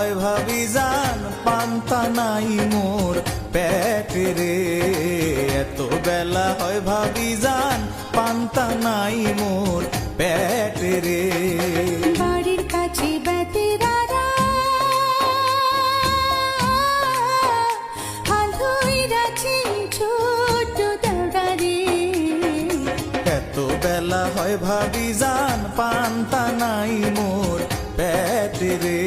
হয় ভাবি জান পান্তা নাই মোর পেটে রে। এত বেলা হয় ভাবি জান পান্তা নাই মোর পেটে রে। বাড়ির কাছে বেতেরারা হাল ধইরাছে ছোট দাদারে। এত বেলা হয় ভাবি জান পান্তা নাই মোর পেটে রে।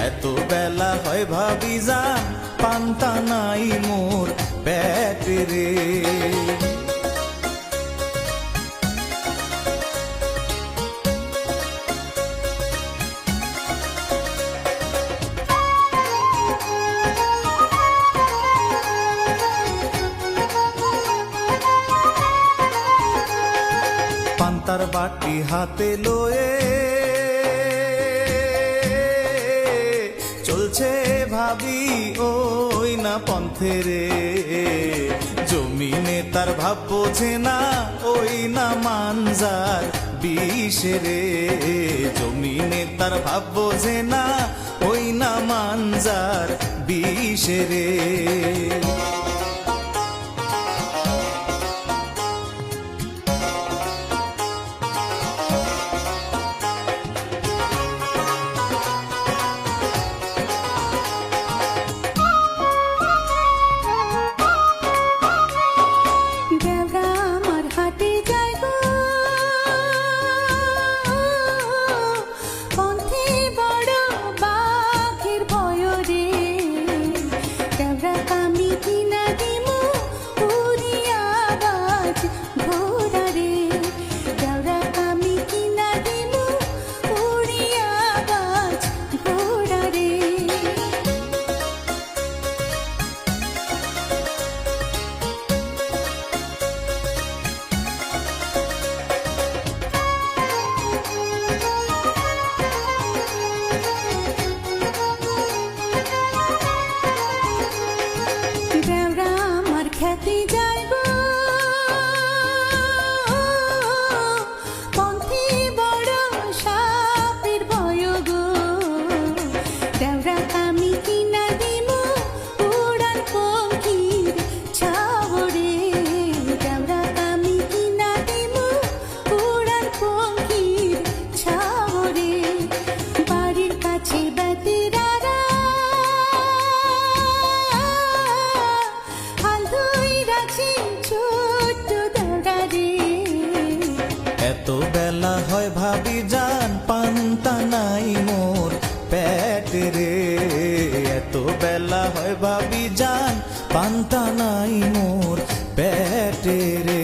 এত বেলা হয় ভাবি জান পান্তা নাই মোর পেটে রে। পান্তার বাটি হাতে লয়ে চলছে ভাবি ওই না পন্থে রে। জমিনে তার ভাব বোঝে না ওই না মানজার বিষে রে। জমিনে তার ভাব বোঝে না ওই না মানজার বিষে রে। দেওরা আমার হাটে যায় গো পন্থে বড় বাঘের ভয় রে। দেওরা কামি কিনা দিমু উড়িয়া বাজ ঘোড়া রে। দেওরা কামি কিনা দিমু উড়িয়া বাজ ঘোড়া রে। দেওরা আমার খ্যাতি যায় গো পন্থী বড় সাপের ভয় গো। দেওরা কামি কিনা দিমু উড়ান পঙ্খির ছাওরে। দেওরা কামি কিনা দিমু উড়ান পঙ্খির ছাওরে। বাড়ির কাছে বেতেরারা হাল ধইরাছে ছোট দাদারে। এত বেলা হয় ভাবি জান পান্তা নাই মোর পেটে রে। এত বেলা হয় ভাবি জান পান্তা নাই মোর পেটে রে।